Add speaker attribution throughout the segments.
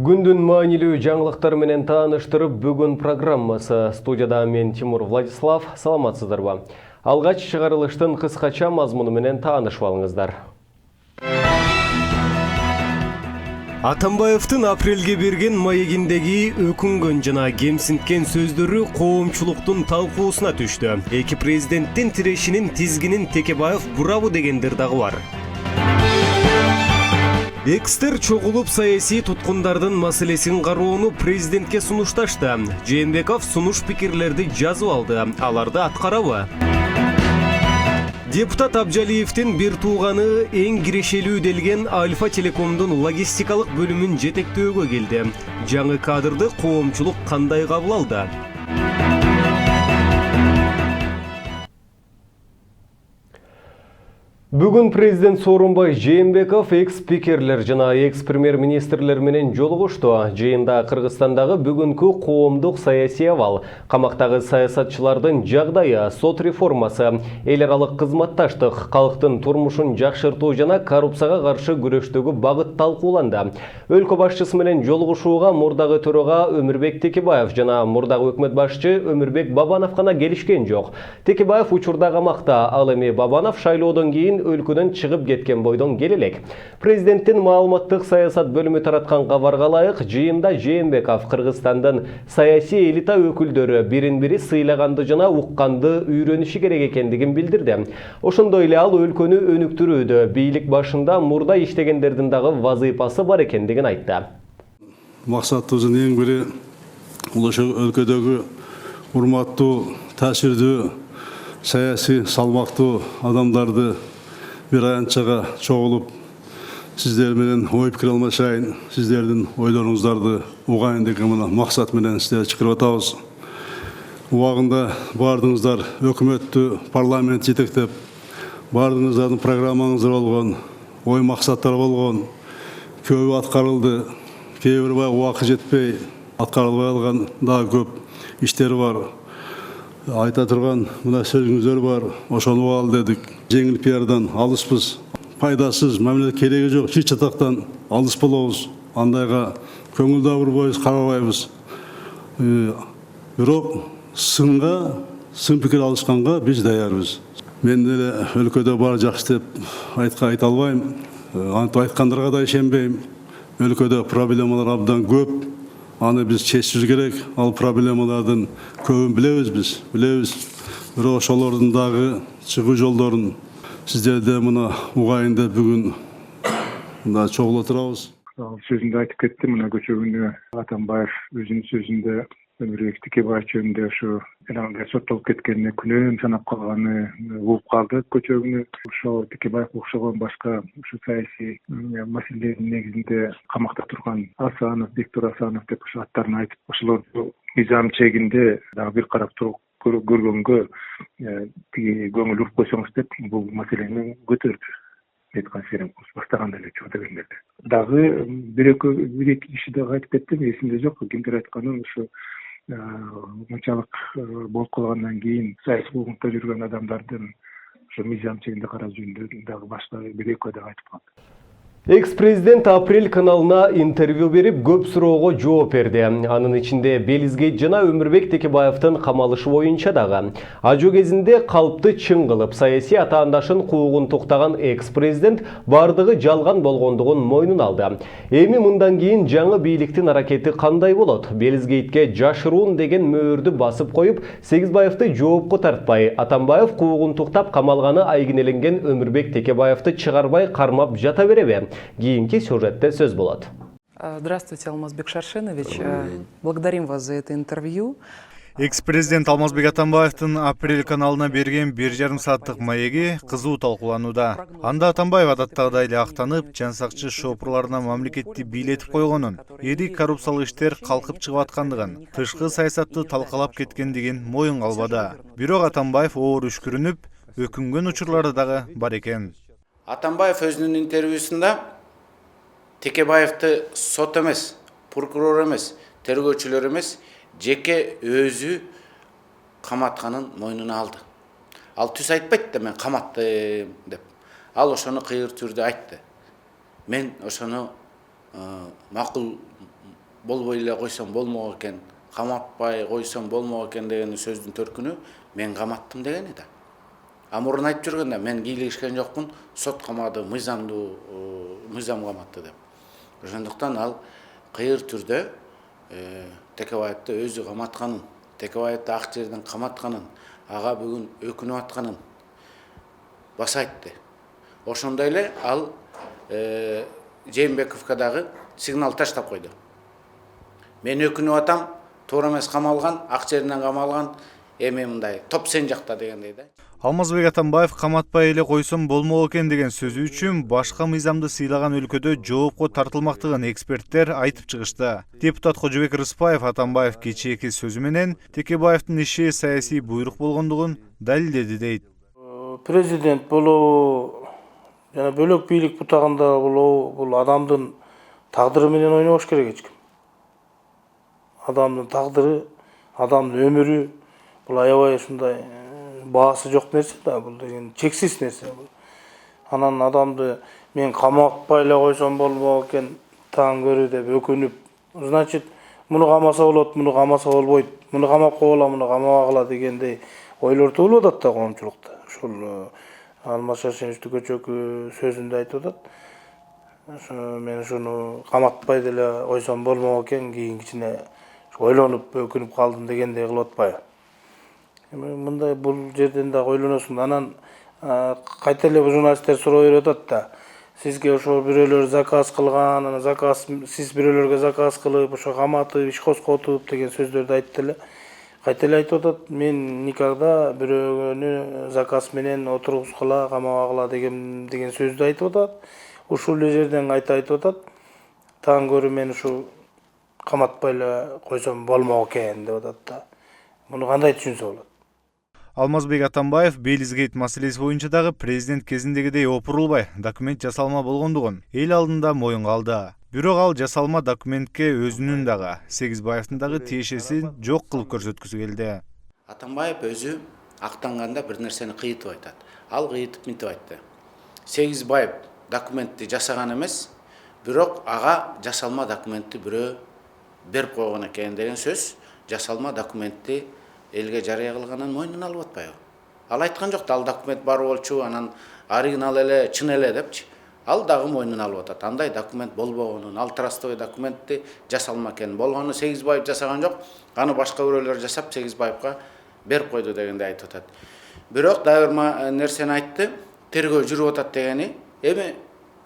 Speaker 1: Күндүн маанилүү жаңылыктар менен тааныштырып, бүгүн программасы. Студияда мен Тимур Владислав. Саламатсыздарбы? Алгач чыгарылыштын кыскача мазмуну менен таанышып алыңыздар. Атамбаевдин апрелге берген маегиндеги өкүнгөн жана кемсинткен сөздөрү коомчулуктун талкуусуна түштү. Эки президенттин тирешинин тизгинин Текебаев браву дегендер дагы бар. Экстер чогулуп саясий туткундардын маселесин кароону президентке сунушташты. Жээнбеков сунуш пикирлерди жазып алды. Аларды аткарабы? Депутат Абжалиевдин бир тууганы эң кирешелүү делген Альфа Телекомдун логистикалык бөлүмүн жетектөөгө келди. Жаңы кадрды коомчулук кандай кабыл алды? Бүгүн президент Сооронбай Жээнбеков экс-спикерлер жана экс-премьер-министрлер менен жолугушту. Жыйында Кыргызстандагы бүгүнкү коомдук саясий абал, камактагы саясатчылардын жагдайы, сот реформасы, эл аралык кызматташтык, калктын турмушун жакшыртуу жана коррупцияга каршы күрөштөгү багыт талкууланды. Өлкө башчысы менен жолугушууга мурдагы төрага Өмүрбек Текебаев жана мурдагы өкмөт башчы Өмүрбек Бабанов гана келишкен жок. Текебаев учурда камакта, ал эми Бабанов шайлоодон кийин өлкөдөн чыгып кеткен бойдон келелек. Президенттин маалыматтык саясат бөлүмү тараткан кабарга ылайык, жыйында Жээнбеков Кыргызстандын саясий элита өкүлдөрү бирин-бири сыйлаганды жана укканды үйрөнүшү керек экендигин билдирди. Ошондой эле ал өлкөнү өнүктүрүүдө бийлик башында мурда иштегендердин дагы вазыйпасы бар экендигин айтты.
Speaker 2: Максатыбыздын эң бири ошо өлкөдөгү урматтуу, таасирдүү, саясий салмактуу адамдарды bir аянтчага чогулуп, сиздер менен ой пикир алмашайын, сиздердин ойлоруңуздарды угайын деген мына максат менен сиздерди чакырып атабыз. Убагында бардыңыздар өкмөттү, парламент жетектеп, бардыңыздардын программаңыздар болгон, ой максаттар болгон, көбү аткарылды, кээ бир убакыт жетпей аткарылбай калган дагы көп иштер бар. Айта турган мына сөзүңүздөр бар, ошону ал дедик. Жеңил пиардан алыспыз, пайдасыз, мамиле кереги жок, чыт чатактан алыс болобуз. Андайга көңүл да бурбойбуз, карабайбыз. Бирок сын пикир алышканга биз даярбыз. Мен деле өлкөдө бар жакшы деп айта албайм, антип айткандарга да ишенбейм. Өлкөдө проблемалар абдан көп. Аны биз чечишибиз керек. Ал проблемалардын көбүн билебиз. Бирок ошолордун дагы чыгуу жолдорун сиздерде мына угайында бүгүн мына чогулуп отурабыз.
Speaker 3: Сөзүндө айтып кетти, мына көчөгүнө Атамбаев өзүнүн сөзүндө Өмүрбек Текебаев жөнүндө ушу эланга соттолуп кеткенине күнөөн санап калганы угуп калды көчөгүнө. Ошо Текебаев окшогон башка ушу саясий маселелердин негизинде камакта турган Асанов, Бектур Асанов деп ушу аттарын айтып, ошолорду мыйзам чегинде дагы бир карап туруп көргөнгө көңүл уруп койсоңуз деп бул маселени көтөрдү. Баштаганда эле чогуу дегендерди. Дагы бир эки киши дагы айтып кетти, эсимде жок, кимдер айтканын, ушу мынчалык болуп калгандан кийин саясий куугунтта жүргөн адамдардын ушу мыйзам чегинде кароо жөнүндө дагы башка бир экөө дагы айтып калды.
Speaker 1: Экс-президент Апрель каналына интервью берип, көп суроого жооп берди. Анын ичинде Белизгейт жана Өмүрбек Текебаевдин камалышы боюнча дагы. Ажуу кезинде калпты чың кылып, саясий атаандашын куугун туктаган экс-президент бардыгы жалган болгондугун мойнуна алды. Эми мындан кийин жаңы бийликтин аракети кандай болот? Белизгейтке жашыруун деген мөөрдү басып коюп, Сегизбаевди жоопко тартпай, Атамбаев куугун туктап камалганы айгинеленген Өмүрбек Текебаевди чыгарбай кармап жата береби? Кийинки сюжетте сөз болот.
Speaker 4: Здравствуйте, Алмазбек Шаршенович. Благодарим вас за это интервью.
Speaker 5: Экс-президент Алмазбек Атамбаевдин Апрель каналына берген 1,5 сааттык маеги кызуу талкууланууда. Анда Атамбаев адаттагыдай эле актанып, жансакчы шопурларына мамлекетти бийлетип койгонун, эрик коррупциялык иштер калкып чыгып аткандыгын, тышкы саясатты талкалап кеткендигин моюнга албады. Бирок Атамбаев оор үшкүрүнүп, өкүнгөн учурлары дагы бар экен.
Speaker 6: Атамбаев өзүнүн интервьюсунда Текебаевди сот эмес, прокурор эмес, тергөөчүлөр эмес, жеке өзү каматканын мойнуна алды. Ал түз айтпайт да мен каматтым деп. Ал ошону кыйыр түрдө айтты. Мен ошону макул болбой эле койсом болмок экен, каматпай койсом болмок экен деген сөздүн төркүнү мен каматтым дегени да. А мурун айтып жүргөн да мен кийлигишкен жокмун, сот камады, мыйзам каматты деп. Ошондуктан ал кыйыр түрдө Текебаевди өзү каматканын, Текебаевди ак жерден каматканын, ага бүгүн өкүнүп атканын баса айтты. Ошондой эле ал Жээнбековго дагы сигнал таштап койду. Мен өкүнүп атам, туура эмес камалган, ак жеринен камалган, эми мындай топ сен жакта дегендей да.
Speaker 5: Алмазбек Атамбаев каматпай эле койсом болмок экен деген сөзү үчүн башка мыйзамды сыйлаган өлкөдө жоопко тартылмактыгын эксперттер айтып чыгышты. Депутат Кожобек Рыспаев Атамбаев кечээки сөзү менен Текебаевдин иши саясий буйрук болгондугун далилдеди дейт.
Speaker 7: Президент болобу жана бөлөк бийлик бутагында болобу бул адамдын тагдыры менен ойнобош керек эч ким. Адамдын тагдыры, адамдын өмүрү бул аябай ушундай баасы жок нерсе да, бул деген чексиз нерсе. Анан адамды мен каматпай эле койсом болмок экен, таң көрү деп өкүнүп, значит, муну камаса болот, муну камаса болбойт, муну камап койгула, муну камабагыла дегендей ойлор туулуп атат да коомчулукта. Ушул Алмаз Шаршеновичтин көчөкү сөзүндө айтып атат. Мен ушуну каматпай деле койсом болмок экен, кийин кичине ойлонуп өкүнүп калдым дегендей кылып атпайбы. Мындай бул жерден да ойлоносуң. Анан кайта эле журналисттер суроо берип атат да. Сизге ошо бирөөлөр заказ кылган, анан сиз бирөөлөргө заказ кылып, ошо каматып, иш коскотуп деген сөздөрдү айтты эле. Кайта эле айтып атат, мен никогда бирөөнү заказ менен отургузгула, камабагыла деген сөздү айтып атат. Ушул эле жерден кайта айтып атат. Таң көрү мен ушу каматпай эле койсом болмок экен деп атат да. Муну кандай түшүнсө болот?
Speaker 5: Алмазбек Атамбаев Белизгейт маселеси боюнча дагы президент кезиндегидей опурулбай, документ жасалма болгондугун эл алдында моюнга алды. Бирок ал жасалма документке өзүнүн дагы, Сегизбаевдин дагы тиешесин жок кылып көрсөткүсү келди.
Speaker 6: Атамбаев өзү актанганда бир нерсени кыйытып айтат. Ал кыйытып мынтип айтты. Сегизбаев документти жасаган эмес, бирок ага жасалма документти бирөө берип койгон экен деген сөз. Жасалма документти элге жарыя кылганын мойнуна алып атпайбы? Ал айткан жок да, ал документ бар болчу, анан оригинал эле, чын эле депчи. Ал дагы мойнуна алып атат. Андай документ болбогонун, ал трастовый документти жасалма экен. Болгону Сегизбаев жасаган жок, аны башка бирөөлөр жасап Сегизбаевга берип койду дегенде айтып атат. Бирок дагы бир нерсени айтты, тергөө жүрүп атат дегени. Эми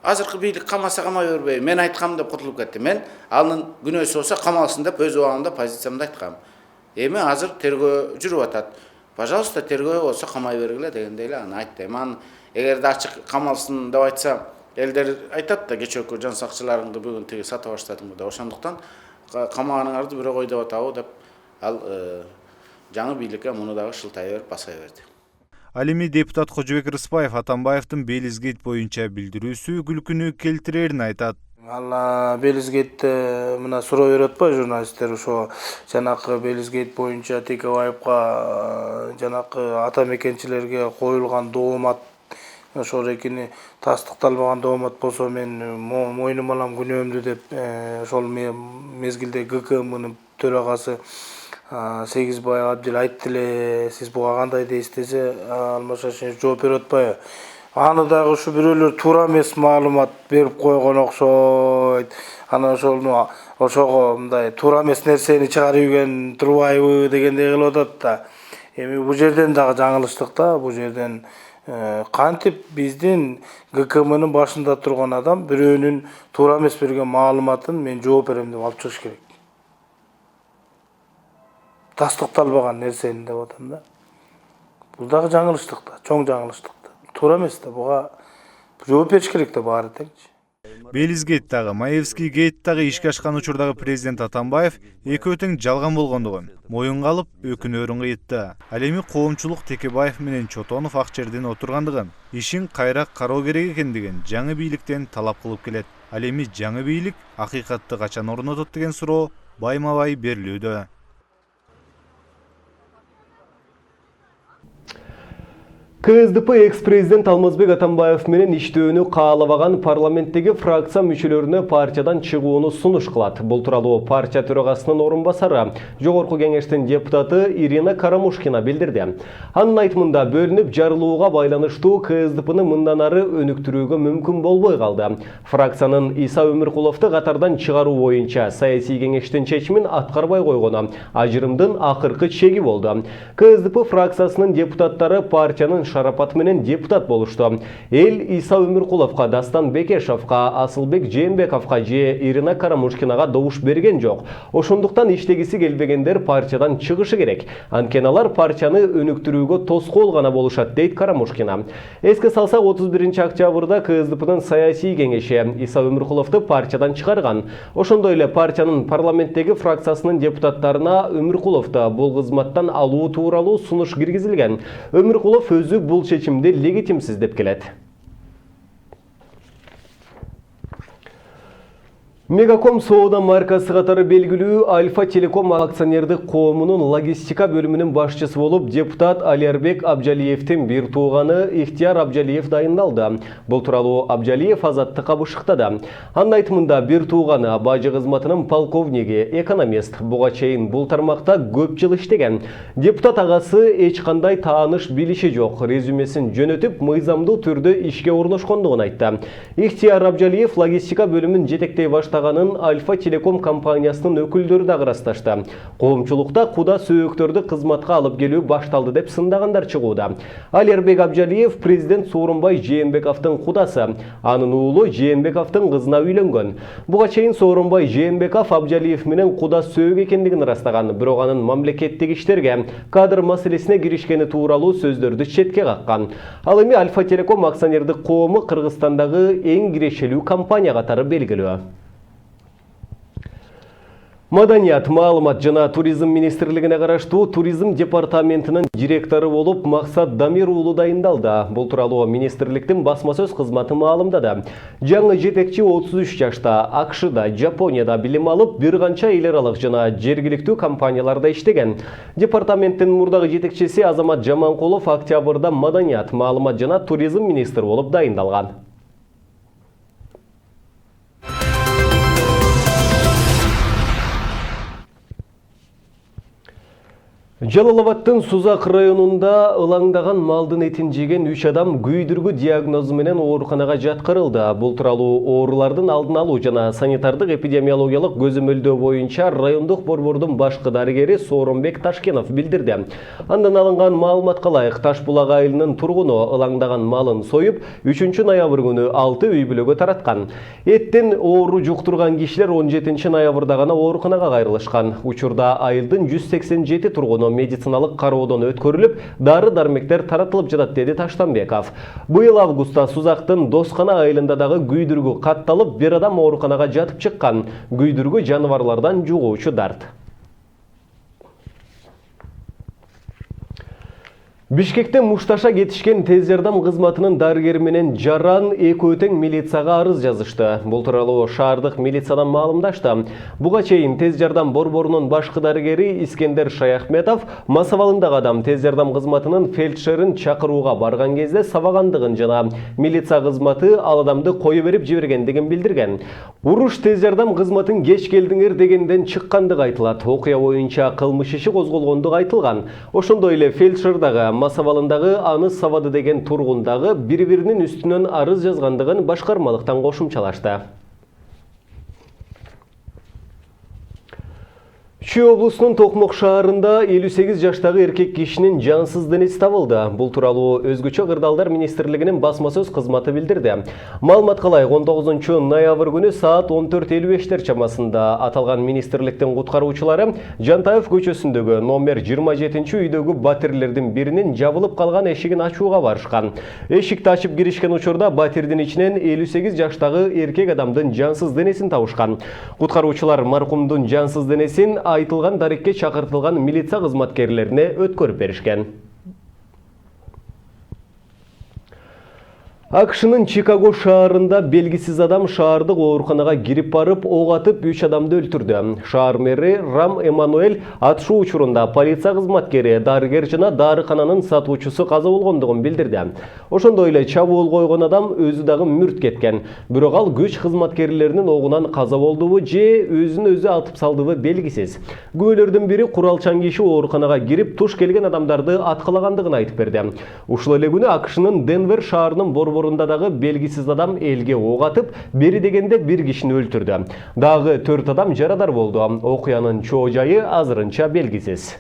Speaker 6: азыркы бийлик камаса камай бербей, мен айткам деп кутулуп кетти. Мен анын күнөөсү болсо камалсын деп өз убагымда позициямды айткам. Эми азыр тергөө жүрүп атат. Пожалуйста, тергөө болсо камай бергиле дегендей эле аны айтты. Эми эгерде ачык камалсын деп айтса, элдер айтат да, кечөөкү жан сакчыларыңды бүгүн тиги сата баштадыңбы деп. Ошондуктан камаганыңарды бирөө койдоп атабы деп ал жаңы бийликке муну дагы шылтай берип басай берди.
Speaker 5: Ал эми депутат Кожобек Рыспаев Атамбаевдин Белизгейт боюнча билдирүүсү күлкүнү келтирерин айтат.
Speaker 7: Ал Белизгейтте мына суроо берип атпайбы журналисттер, ошо жанакы Белизгейт боюнча Текебаевга жанакы ата мекенчилерге коюлган доомат, ошол экини тастыкталбаган доомат болсо мен мойнума алам күнөөмдү деп ошол мезгилде ГКМнын төрагасы Сегизбаев абдил айтты эле. Сиз буга кандай дейсиз десе, Алмаз Шаршенович жооп берип атпайбы? Аны дагы ушу бирөөлөр туура эмес маалымат берип койгон окшойт. Анан ошого мындай туура эмес нерсени чыгарып үйгөн турбайбы дегендей кылып атат да. Эми бул жерден дагы жаңылыштык да. Бул жерден кантип биздин ГКМнын башында турган адам бирөөнүн туура эмес берген маалыматын мен жооп берем деп алып чыгыш керек. Тастыкталбаган нерсени деп атам да. Бул дагы жаңылыштык да, чоң жаңылыштык да. Туура эмес да, буга жооп бериш керек да баары теңчи.
Speaker 5: Белизгейттагы, Маевский гейттагы ишке ашкан учурдагы президент Атамбаев экөө тең жалган болгондугун моюнга алып өкүнөрүн кыйтты. Ал эми коомчулук Текебаев менен Чотонов ак жерден отургандыгын, ишин кайра кароо керек экендигин жаңы бийликтен талап кылып келет. Ал эми жаңы бийлик акыйкатты качан орнотот деген суроо байма-бай берилүүдө.
Speaker 1: КСДП экс-президент Алмазбек Атамбаев менен иштөөнү каалабаган парламенттеги фракция мүчөлөрүнө партиядан чыгууну сунуш кылат. Бул тууралуу партия төрагасынын орун басары, жогорку кеңештин депутаты Ирина Карамушкина билдирди. Анын айтымында бөлүнүп жарылууга байланыштуу КСДПны мындан ары өнүктүрүүгө мүмкүн болбой калды. Фракциянын Иса Өмүркуловду катардан чыгаруу боюнча саясий кеңештин чечимин аткарбай койгону ажырымдын акыркы чеги болду. КСДП фракциясынын депутаттары партиянын шарапаты менен депутат болушту. Эл Иса Өмүркуловго, Дастан Бекешовго, Асылбек Жээнбековго же Ирина Карамушкинага добуш берген жок. Ошондуктан иштегиси келбегендер партиядан чыгышы керек. Анткени алар партияны өнүктүрүүгө тоскоол гана болушат, дейт Карамушкина. Эске салсак, 31-октябрда КСДПнын саясий кеңеши Иса Өмүркуловду партиядан чыгарган. Ошондой эле партиянын парламенттеги фракциясынын депутаттарына Өмүркуловду бул кызматтан алуу тууралуу сунуш киргизилген. Өмүркулов өзү бул чечимди легитимсиз деп келет. Мегаком соода маркасы катары белгилүү Альфа Телеком акционердик коомунун логистика бөлүмүнүн башчысы болуп депутат Алиарбек Абжалиевдин бир тууганы Ихтияр Абжалиев дайындалды. Бул тууралуу Абжалиев Азаттыкка бышыктады. Анын айтымында бир тууганы бажы кызматынын полковниги, экономист, буга чейин бул тармакта көп жыл иштеген. Депутат агасы эч кандай тааныш билиши жок, резюмесин жөнөтүп, мыйзамдуу түрдө ишке орношкондугун айтты. Ихтияр Абжалиев логистика бөлүмүн жетектей баштаган Альфа Телеком компаниясынын өкүлдөрү да кырасташты. Коомчулукта куда сөөктөрдү кызматка алып келүү башталды деп сындагандар чыгууда. Алиарбек Абжалиев президент Сооронбай Жээнбековдун кудасы, анын уулу Жээнбековдун кызына үйлөнгөн. Буга чейин Сооронбай Жээнбеков Абжалиев менен куда сөөк экендигин ырастаган, бирок анын мамлекеттик иштерге, кадр маселесине киришкени тууралуу сөздөрдү четке каккан. Ал эми Альфа Телеком акционердик коому Кыргызстандагы эң кирешелүү компания катары белгилүү. Маданият, маалымат жана туризм министрлигине караштуу туризм департаментинин директору болуп Максат Дамир уулу дайындалды. Бул тууралуу министрликтин басма сөз кызматы маалымдады. Жаңы жетекчи 33 жашта АКШда, Жапонияда билим алып, бир канча эл аралык жана жергиликтүү компанияларда иштеген. Департаменттин мурдагы жетекчиси Азамат Жаманкулов октябрда маданият, маалымат жана туризм министри болуп дайындалган. Жалалабадтын Сузак районунда ылаңдаган малдын этин жеген 3 адам күйдүргү диагнозу менен ооруканага жаткырылды. Бул тууралуу оорулардын алдын алуу жана санитардык эпидемиологиялык көзөмөлдөө боюнча райондук борбордун башкы дарыгери Сооронбек Ташкенов билдирди. Андан алынган маалыматка ылайык, Ташбулак айылынын тургуну ылаңдаган малын союп, 3 ноябрь күнү 6 үй бүлөгө тараткан. Эттен оору жуктурган кишилер 17 ноябрда гана ооруканага кайрылышкан. Учурда айылдын 187 тургуну медициналык кароодон өткөрүлүп, дары-дармектер таратылып жатат, деди Таштанбеков. Быйыл августта Сузактын Доскана айылында дагы күйдүргү катталып, бир адам ооруканага жатып чыккан. Күйдүргү жаныбарлардан жугуучу дарт. Бишкекте мушташа кетишкен тез жардам кызматынын дарыгери менен жаран экөө тең милицияга арыз жазышты. Бул тууралуу шаардык милициядан маалымдашты. Буга чейин тез жардам борборунун башкы дарыгери Искендер Шаяхметов Масавалындагы адам тез жардам кызматынын фельдшерин чакырууга барган кезде сабагандыгын жана милиция кызматы ал адамды кое берип жибергендигин билдирген. Уруш тез жардам кызматын кеч келдиңер дегенден чыккандыгы айтылат. Окуя боюнча кылмыш иши козголгондугу айтылган. Ошондой эле фельдшер дагы Масавалындагы аны сабады деген тургундагы бири-биринин үстүнөн арыз жазгандыгын башкармалыктан кошумчалашты. Чүй облусунун Токмок шаарында 58 жаштагы эркек кишинин жансыз денеси табылды. Бул тууралуу Өзгөчө кырдаалдар министрлигинин басма сөз кызматы билдирди. Маалыматка ылайык 19 ноябрь күнү саат 14:55 чамасында аталган министрликтин куткаруучулары Жантаев көчөсүндөгү номер 27 үйдөгү батирлердин биринин жабылып калган эшигин ачууга барышкан. Эшикти ачып киришкен учурда батирдин ичинен 58 жаштагы эркек адамдын жансыз денесин табышкан. Куткаруучулар маркумдун жансыз денесин айтылган дарекке чакыртылган милиция кызматкерлерине өткөрүп беришкен. AQSh'nын Чикаго шаарында белгисиз адам шаардык ооруканага кирип барып, ок атып 3 адамды өлтүрдү. Шаар мэри Рам Эммануэль атышуу учурунда полиция кызматкери, дарыгер жана дарыкананын сатуучусу каза болгондугун билдирди. Ошондой эле чабуул койгон адам өзү дагы мүрт кеткен. Бирок ал күч кызматкерлеринин огунан каза болдубу же өзүн өзү атып салдыбы белгисиз. Күбөлөрдүн бири куралчан киши ооруканага кирип, туш келген адамдарды аткалагандыгын айтып берди. Ушул эле күнү AQSh'нын Денвер шаарынын борборунда дагы белгисиз адам элге ок атып, бери дегенде бир кишини өлтүрдү. Дагы 4 адам жарадар болду. Окуянын чоо жайы азырынча белгисиз.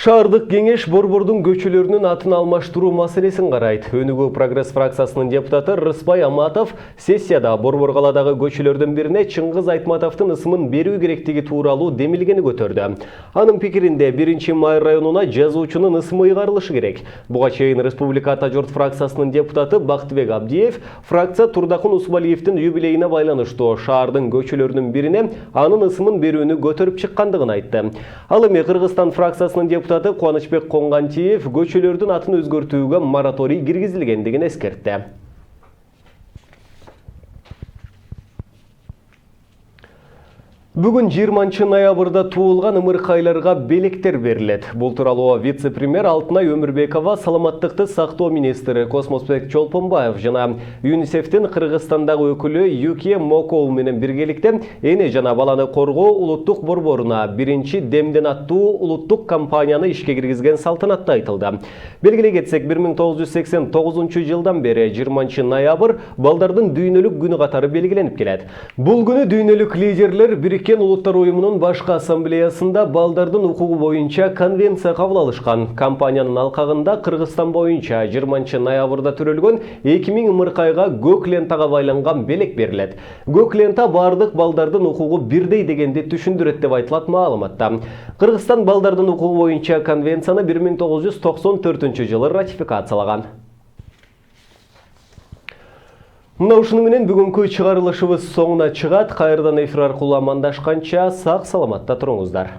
Speaker 1: Шаардык кеңеш борбордун көчөлөрүнүн атын алмаштыруу маселесин карайт. Өнүгүү Прогресс фракциясынын депутаты Рыспай Аматов сессияда борбор каладагы көчөлөрдүн бирине Чыңгыз Айтматовдун ысымын берүү керектиги тууралуу демилгени көтөрдү. Анын пикиринде 1-Май районуна жазуучунун ысымы ыйгарылышы керек. Буга чейин Республика Ата журт фракциясынын депутаты Бактыбек Абдиев фракция Турдакун Усубалиевдин юбилейине байланыштуу шаардын көчөлөрүнүн бирине анын ысымын берүүнү көтөрүп чыккандыгын айтты. Ал эми Кыргызстан фракциясынын депутаты Кубанычбек Коңгантиев көчөлөрдүн атын өзгөртүүгө мораторий киргизилгендигин эскертти. Бүгүн 20 ноябрда туулган ымыркайларга белектер берилет. Бул тууралуу вице-премьер Алтынай Өмүрбекова, саламаттыкты сактоо министри Космосбек Чолпонбаев жана ЮНИСЕФтин Кыргызстандагы өкүлү Юкия Мокол менен биргеликте эне жана баланы коргоо улуттук борборуна 1-демден аттуу улуттук компанияны ишке киргизген салтанатта айтылды. Белгилей кетсек, 1989 жылдан бери 20 ноябрь балдардын дүйнөлүк күнү катары белгиленип келет. Бул күнү дүйнөлүк лидерлер Бириккен Улуттар уюмунун башкы ассамблеясында балдардын укугу боюнча конвенция кабыл алышкан. Компаниянын алкагында Кыргызстан боюнча 20 ноябрда төрөлгөн 2000 ымыркайга көк лентага байланган белек берилет. Көк лента бардык балдардын укугу бирдей дегенди түшүндүрөт деп айтылат маалыматта. Кыргызстан балдардын укугу боюнча конвенцияны 1994 жылы ратификациялаган. Мына ушуну менен бүгүнкү чыгарылышыбыз соңуна чыгат. Кайрадан эфир аркылуу амандашканча сак саламатта туруңуздар.